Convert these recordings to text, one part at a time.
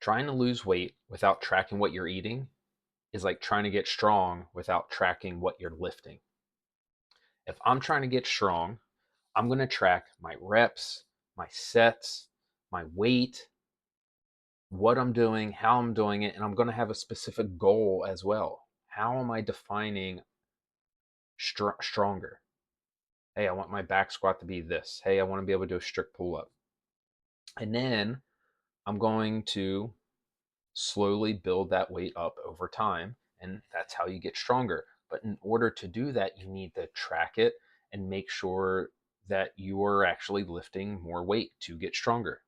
Trying to lose weight without tracking what you're eating is like trying to get strong without tracking what you're lifting. If I'm trying to get strong, I'm going to track my reps, my sets, my weight, what I'm doing, how I'm doing it, and I'm going to have a specific goal as well. How am I defining stronger? Hey, I want my back squat to be this. Hey, I want to be able to do a strict pull up. And then I'm going to slowly build that weight up over time. And that's how you get stronger. But in order to do that, you need to track it and make sure that you are actually lifting more weight to get stronger.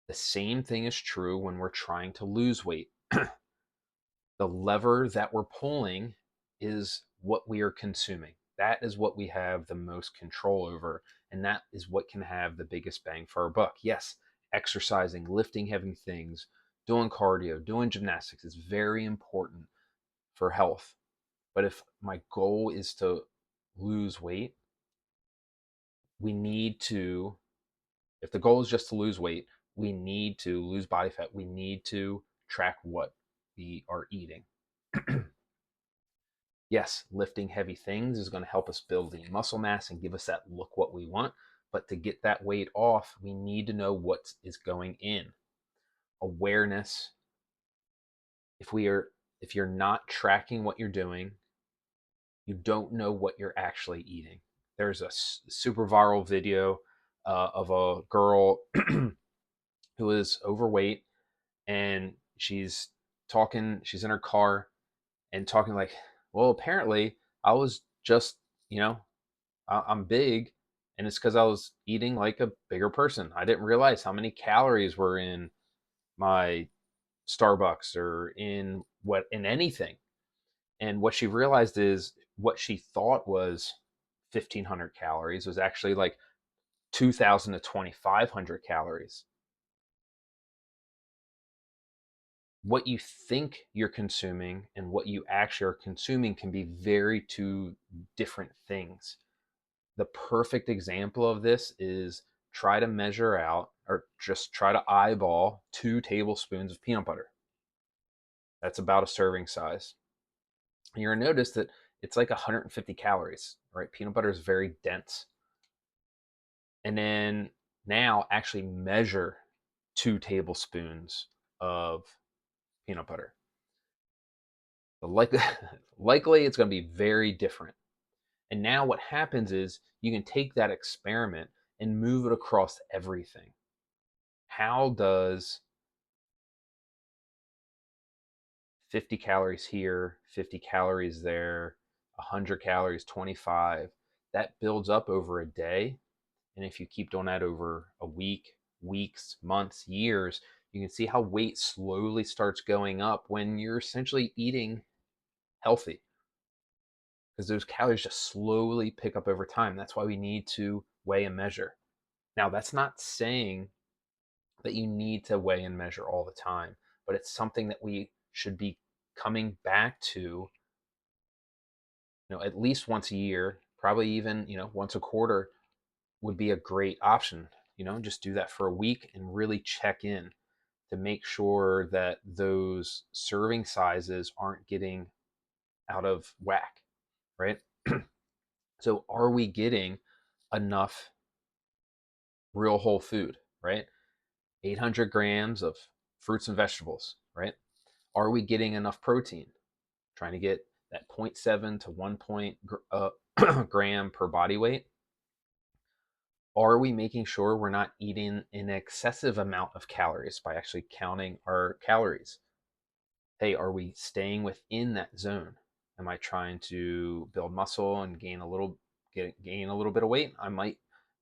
The same thing is true when we're trying to lose weight. The lever that we're pulling is what we are consuming. That is what we have the most control over, and that is what can have the biggest bang for our buck. Yes, exercising, lifting heavy things, doing cardio, doing gymnastics is very important for health. But if my goal is to lose weight, we need to, if the goal is just to lose weight, we need to lose body fat. We need to track what we are eating. Yes, lifting heavy things is going to help us build the muscle mass and give us that look what we want. But to get that weight off, we need to know what is going in. Awareness. If you're not tracking what you're doing, you don't know what you're actually eating. There's a super viral video of a girl who is overweight, and she's in her car and talking like, well, apparently I was just, you know, I'm big, and it's because I was eating like a bigger person. I didn't realize how many calories were in my Starbucks or in anything. And what she realized is what she thought was 1,500 calories was actually like 2,000 to 2,500 calories. What you think you're consuming and what you actually are consuming can be very two different things. The perfect example of this is try to measure out or just try to eyeball 2 tablespoons of peanut butter. That's about a serving size. And you're going to notice that it's like 150 calories, right? Peanut butter is very dense. And then now actually measure 2 tablespoons of peanut butter. The likely it's going to be very different. And now what happens is you can take that experiment and move it across everything. How does 50 calories here, 50 calories there, 100 calories, 25, that builds up over a day. And if you keep doing that over a week, weeks, months, years, you can see how weight slowly starts going up when you're essentially eating healthy, because those calories just slowly pick up over time. That's why we need to weigh and measure. Now, that's not saying that you need to weigh and measure all the time, but it's something that we should be coming back to, at least once a year, probably even, once a quarter would be a great option. Just do that for a week and really check in to make sure that those serving sizes aren't getting out of whack, right? So are we getting enough real whole food, right? 800 grams of fruits and vegetables, right? Are we getting enough protein? Trying to get that zero point 0.7 to 1 gram per body weight. Are we making sure we're not eating an excessive amount of calories by actually counting our calories? Hey, are we staying within that zone? Am I trying to build muscle and gain a little bit of weight? I might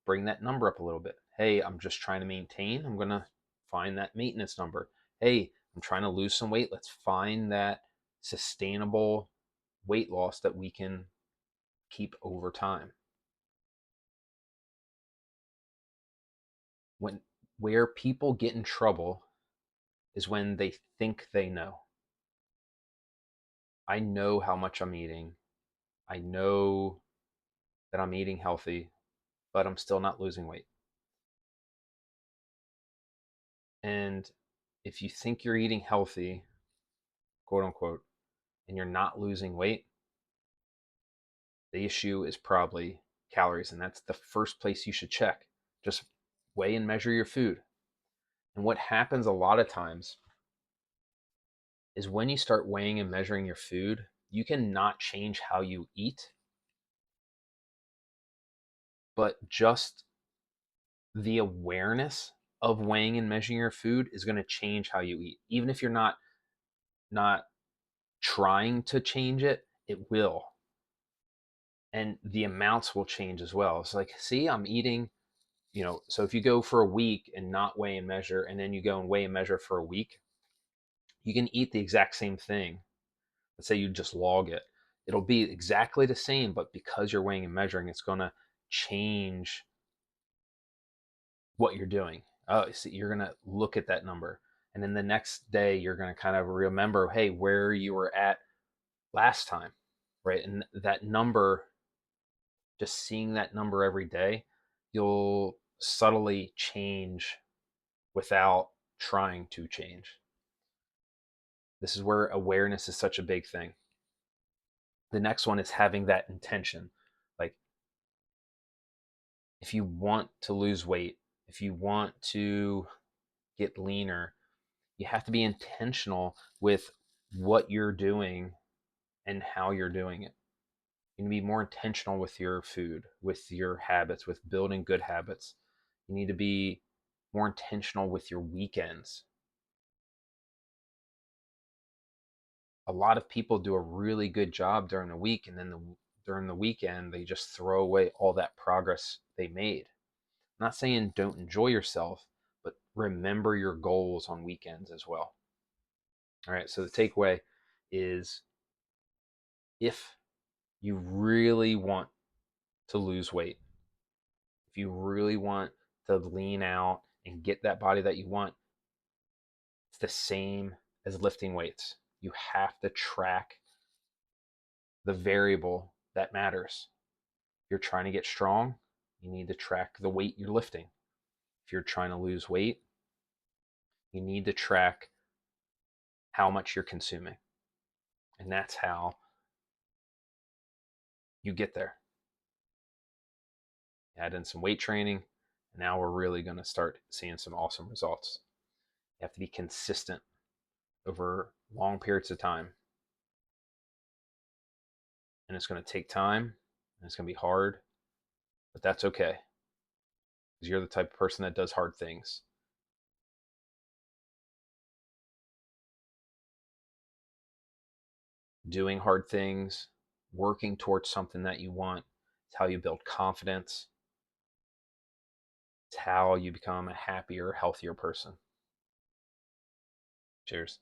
bring that number up a little bit. Hey, I'm just trying to maintain. I'm going to find that maintenance number. Hey, I'm trying to lose some weight. Let's find that sustainable weight loss that we can keep over time. Where people get in trouble is when they think they know. I know how much I'm eating. I know that I'm eating healthy, but I'm still not losing weight. And if you think you're eating healthy, quote unquote, and you're not losing weight, the issue is probably calories. And that's the first place you should check. Just weigh and measure your food. And what happens a lot of times is when you start weighing and measuring your food, you can not change how you eat, but just the awareness of weighing and measuring your food is going to change how you eat. Even if you're not trying to change it, it will. And the amounts will change as well. It's like, see, I'm eating, so if you go for a week and not weigh and measure, and then you go and weigh and measure for a week, you can eat the exact same thing. Let's say you just log it. It'll be exactly the same, but because you're weighing and measuring, it's going to change what you're doing. Oh, see, you're going to look at that number. And then the next day, you're going to kind of remember, hey, where you were at last time, right? And that number, just seeing that number every day, you'll subtly change without trying to change. This is where awareness is such a big thing. The next one is having that intention. Like, if you want to lose weight, if you want to get leaner, you have to be intentional with what you're doing and how you're doing it. You need to be more intentional with your food, with your habits, with building good habits. You need to be more intentional with your weekends. A lot of people do a really good job during the week, and then during the weekend, they just throw away all that progress they made. I'm not saying don't enjoy yourself, but remember your goals on weekends as well. All right, so the takeaway is, if you really want to lose weight, if you really want to lean out and get that body that you want, it's the same as lifting weights. You have to track the variable that matters. If you're trying to get strong, you need to track the weight you're lifting. If you're trying to lose weight, you need to track how much you're consuming. And that's how you get there. Add in some weight training, and now we're really going to start seeing some awesome results. You have to be consistent over long periods of time. And it's going to take time, and it's going to be hard, but that's okay, because you're the type of person that does hard things. Doing hard things, working towards something that you want, it's how you build confidence. It's how you become a happier, healthier person. Cheers.